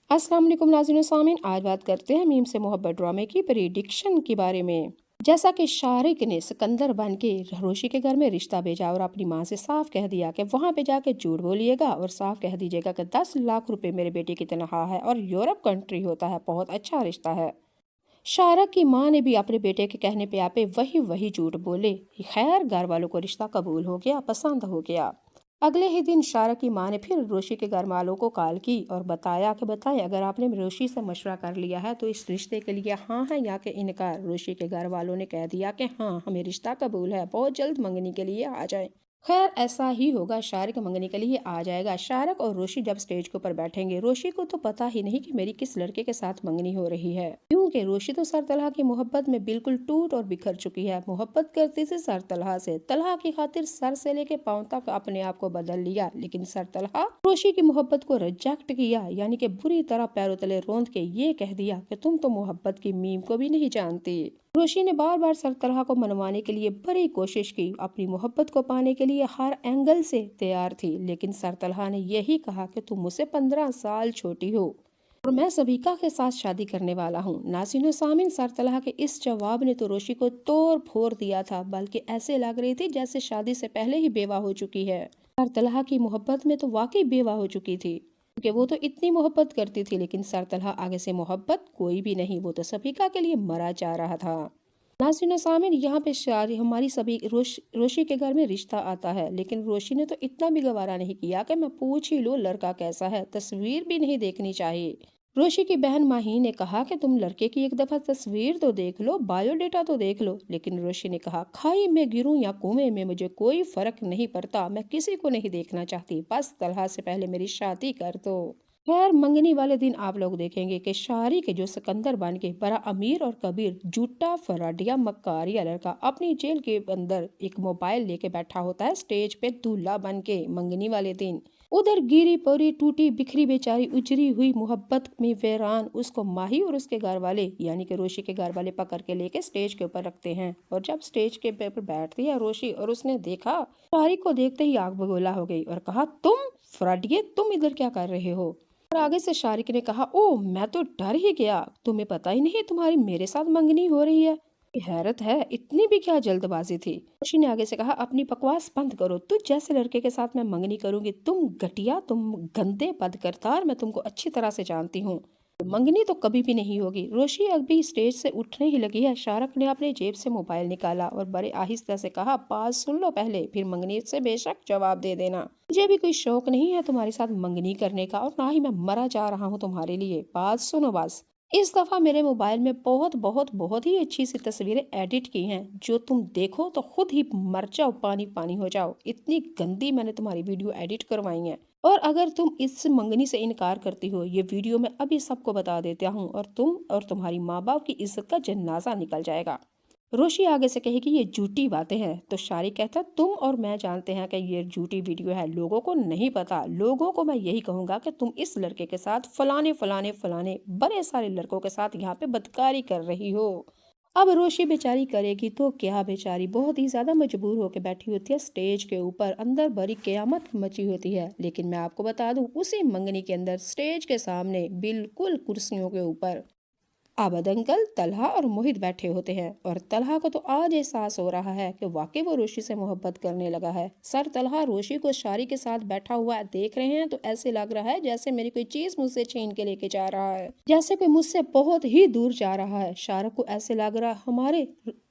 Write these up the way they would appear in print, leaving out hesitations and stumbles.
अस्सलाम वालेकुम नाज़रीन और सामीन। आज बात करते हैं मीम से मोहब्बत ड्रामे की प्रेडिक्शन के बारे में। जैसा कि शारिक ने सिकंदर बन के रोशी के घर में रिश्ता भेजा और अपनी माँ से साफ कह दिया कि वहाँ पे जाके झूठ बोलिएगा और साफ कह दीजिएगा कि 10 लाख रुपए मेरे बेटे की तनख्वाह है और यूरोप कंट्री होता है, बहुत अच्छा रिश्ता है। शारक की माँ ने भी अपने बेटे के कहने पे आपे वही वही झूठ बोले। खैर, घर वालों को रिश्ता कबूल हो गया, पसंद हो गया। अगले ही दिन शारक की माँ ने फिर रोशी के घर वालों को कॉल की और बताया कि बताएं, अगर आपने रोशी से मशवरा कर लिया है तो इस रिश्ते के लिए हाँ है या कि इनकार। रोशी के घर वालों ने कह दिया कि हाँ, हमें रिश्ता कबूल है, बहुत जल्द मंगनी के लिए आ जाए। खैर, ऐसा ही होगा, शारक मंगनी के लिए आ जाएगा। शारक और रोशी जब स्टेज के ऊपर बैठेंगे, रोशी को तो पता ही नहीं कि मेरी किस लड़के के साथ मंगनी हो रही है, क्योंकि रोशी तो सर तलहा की मोहब्बत में बिल्कुल टूट और बिखर चुकी है। मोहब्बत करती थी सर तलहा से, तलहा की खातिर सर से लेके पांव तक अपने आप को बदल लिया, लेकिन सर तलहा रोशी की मोहब्बत को रिजेक्ट किया, यानी कि बुरी तरह पैरों तले रोंद के ये कह दिया कि तुम तो मोहब्बत की मीम को भी नहीं जानती। रोशी ने बार बार सर तलहा को मनवाने के लिए बड़ी कोशिश की, अपनी मोहब्बत को पाने के लिए हर एंगल से तैयार थी, लेकिन सर तलहा ने यही कहा कि तुम मुझसे 15 साल छोटी हो और मैं सबिका के साथ शादी करने वाला हूँ। नाज़रीन सामीन, सर तलहा के इस जवाब ने तो रोशी को तोड़ फोड़ दिया था, बल्कि ऐसे लग रही थी जैसे शादी से पहले ही बेवा हो चुकी है। सर तलहा की मोहब्बत में तो वाकई बेवा हो चुकी थी, क्योंकि वो तो इतनी मोहब्बत करती थी, लेकिन सर तलहा आगे से मोहब्बत कोई भी नहीं, वो तो सबिका के लिए मरा जा रहा था। नाज़रीन सामीन, यहाँ पे शादी हमारी सभी रोशी के घर में रिश्ता आता है, लेकिन रोशी ने तो इतना भी गवारा नहीं किया कि मैं पूछ ही लूँ लड़का कैसा है, तस्वीर भी नहीं देखनी चाहिए। रोशी की बहन माही ने कहा कि तुम लड़के की एक दफा तस्वीर तो देख लो, बायोडेटा तो देख लो, लेकिन रोशी ने कहा खाई में गिरूं या कुएं में मुझे कोई फर्क नहीं पड़ता, मैं किसी को नहीं देखना चाहती, बस तलहा से पहले मेरी शादी कर दो। खैर, मंगनी वाले दिन आप लोग देखेंगे कि शारी के जो सिकंदर बन के बड़ा अमीर और कबीर झूठा फराडिया मक्कारिया लड़का अपनी जेल के अंदर एक मोबाइल लेके बैठा होता है स्टेज पे दूल्हा बन के मंगनी वाले दिन। उधर गिरी परी टूटी बिखरी बेचारी उजरी हुई मोहब्बत में वैरान उसको माही और उसके घर वाले यानी कि रोशी के घर वाले पकड़ के लेके स्टेज के ऊपर रखते हैं। और जब स्टेज के ऊपर बैठती है रोशी और उसने देखा, शारी को देखते ही आग बगोला हो गई और कहा, तुम फराडिये, तुम इधर क्या कर रहे हो? और आगे से शारिक ने कहा, ओह मैं तो डर ही गया, तुम्हें पता ही नहीं तुम्हारी मेरे साथ मंगनी हो रही है। हैरत है, इतनी भी क्या जल्दबाजी थी। ऋषि ने आगे से कहा, अपनी बकवास बंद करो, तू जैसे लड़के के साथ मैं मंगनी करूंगी, तुम घटिया, तुम गंदे बदकिरदार, मैं तुमको अच्छी तरह से जानती हूँ, मंगनी तो कभी भी नहीं होगी। रोशी अभी स्टेज से उठने ही लगी है, शारक ने अपने जेब से मोबाइल निकाला और बड़े आहिस्ता से कहा, बात सुन लो पहले, फिर मंगनी से बेशक जवाब दे देना। मुझे भी कोई शौक नहीं है तुम्हारे साथ मंगनी करने का, और ना ही मैं मरा जा रहा हूँ तुम्हारे लिए, बात सुनो बस। इस दफा मेरे मोबाइल में बहुत बहुत बहुत ही अच्छी सी तस्वीरें एडिट की हैं, जो तुम देखो तो खुद ही मर जाओ, पानी पानी हो जाओ, इतनी गंदी मैंने तुम्हारी वीडियो एडिट करवाई है। और अगर तुम इस मंगनी से इनकार करती हो, ये वीडियो मैं अभी सबको बता देता हूँ और तुम और तुम्हारी माँ बाप की इज्जत का जनाजा निकल जाएगा। रोशी आगे से कहेगी, ये झूठी बातें हैं, तो शारी कहता, तुम और मैं जानते हैं कि ये झूठी वीडियो है, लोगों को नहीं पता। लोगों को मैं यही कहूंगा कि तुम इस लड़के के साथ फलाने फलाने फलाने बड़े सारे लड़कों के साथ यहाँ पे बदकारी कर रही हो। अब रोशी बेचारी करेगी तो क्या, बेचारी बहुत ही ज्यादा मजबूर होकर बैठी होती है स्टेज के ऊपर, अंदर बड़ी कयामत मची होती है। लेकिन मैं आपको बता दूं, उसी मंगनी के अंदर स्टेज के सामने बिल्कुल कुर्सियों के ऊपर आबद अंकल, तलहा और मोहित बैठे होते हैं। और तलहा को तो आज एहसास हो रहा है कि वाकई वो रोशी से मोहब्बत करने लगा है। सर तलहा रोशी को शारी के साथ बैठा हुआ देख रहे हैं तो ऐसे लग रहा है जैसे मेरी कोई चीज मुझसे छीन के लेके जा रहा है, जैसे कोई मुझसे बहुत ही दूर जा रहा है। शारक को ऐसे लग रहा है, हमारे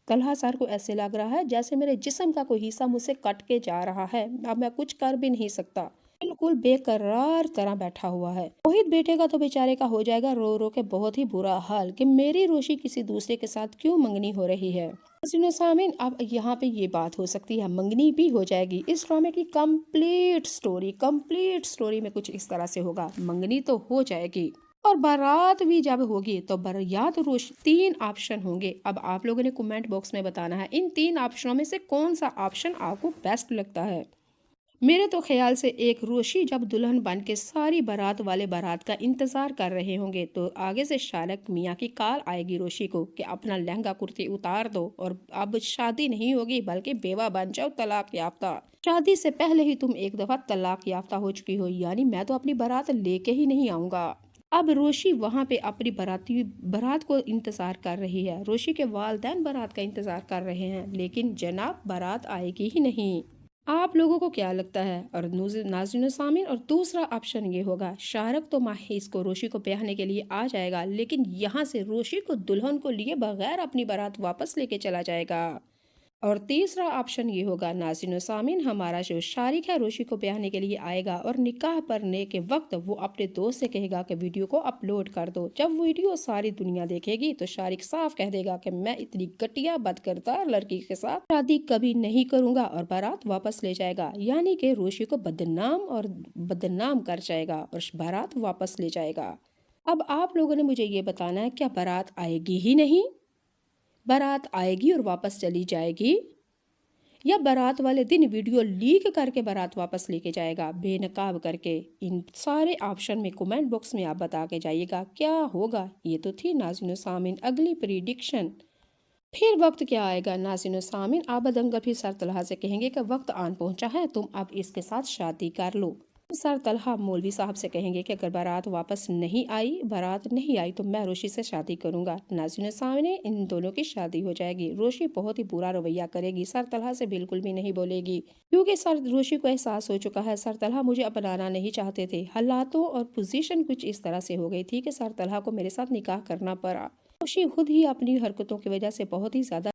तलहा सर को ऐसे लग रहा है जैसे मेरे जिस्म का कोई हिस्सा मुझसे कट के जा रहा है, अब मैं कुछ कर भी नहीं सकता, बिल्कुल बेकरार तरह बैठा हुआ है। मोहित बेटे का तो बेचारे का हो जाएगा रो रो के बहुत ही बुरा हाल कि मेरी रोशी किसी दूसरे के साथ क्यों मंगनी हो रही है। सामीन, अब यहाँ पे ये बात हो सकती है, मंगनी भी हो जाएगी। इस ड्रामे की कंप्लीट स्टोरी में कुछ इस तरह से होगा, मंगनी तो हो जाएगी और बारात भी जब होगी तो बारात रोश 3 ऑप्शन होंगे। अब आप लोगों ने कमेंट बॉक्स में बताना है इन 3 ऑप्शनों में से कौन सा ऑप्शन आपको बेस्ट लगता है। मेरे तो ख्याल से एक, रोशी जब दुल्हन बन के सारी बारात वाले बारात का इंतजार कर रहे होंगे तो आगे से शारक मियाँ की कॉल आएगी रोशी को कि अपना लहंगा कुर्ती उतार दो और अब शादी नहीं होगी बल्कि बेवा बन जाओ, तलाक याफ्ता। शादी से पहले ही तुम एक दफा तलाक याफ्ता हो चुकी हो, यानी मैं तो अपनी बारात लेके ही नहीं आऊंगा। अब रोशी वहाँ पे अपनी बारात को इंतज़ार कर रही है। रोशी के वालिदैन बारात का इंतज़ार कर रहे हैं, लेकिन जनाब बारात आएगी ही नहीं। आप लोगों को क्या लगता है? और नाज़रीन और सामीन, और दूसरा ऑप्शन ये होगा, शाहरुख तो माहिस को रोशी को ब्याहने के लिए आ जाएगा, लेकिन यहाँ से रोशी को दुल्हन को लिए बगैर अपनी बारात वापस लेके चला जाएगा। और तीसरा ऑप्शन ये होगा, नाज़रीन और सामीन, हमारा जो शारिक है रोशी को ब्याहने के लिए आएगा और निकाह पढ़ने के वक्त वो अपने दोस्त से कहेगा कि वीडियो को अपलोड कर दो। जब वीडियो सारी दुनिया देखेगी तो शारिक साफ कह देगा कि मैं इतनी घटिया बदकिरदार लड़की के साथ शादी कभी नहीं करूंगा और बारात वापस ले जाएगा। यानी कि रोशी को बदनाम कर जाएगा और बारात वापस ले जाएगा। अब आप लोगों ने मुझे ये बताना है, क्या बारात आएगी ही नहीं, बारात आएगी और वापस चली जाएगी, या बारात वाले दिन वीडियो लीक करके बारात वापस लेके जाएगा बेनकाब करके? इन सारे ऑप्शन में कमेंट बॉक्स में आप बता के जाइएगा क्या होगा। ये तो थी नाज़रीन व सामीन अगली प्रिडिक्शन। फिर वक्त क्या आएगा नाज़रीन व सामीन, आबद अंकल फिर सर तलहा से कहेंगे कि वक्त आन पहुंचा है, तुम अब इसके साथ शादी कर लो। सर तलहा मौलवी साहब से कहेंगे कि अगर बारात नहीं आई तो मैं रोशी से शादी करूंगा। नाज़रीन सामने इन दोनों की शादी हो जाएगी। रोशी बहुत ही बुरा रवैया करेगी, सर तलहा से बिल्कुल भी नहीं बोलेगी, क्योंकि रोशी को एहसास हो चुका है सर तलहा मुझे अपनाना नहीं चाहते थे। हालातों और पोजीशन कुछ इस तरह से हो गई थी कि सर तलहा को मेरे साथ निकाह करना पड़ा। रोशी खुद ही अपनी हरकतों की वजह से बहुत ही ज्यादा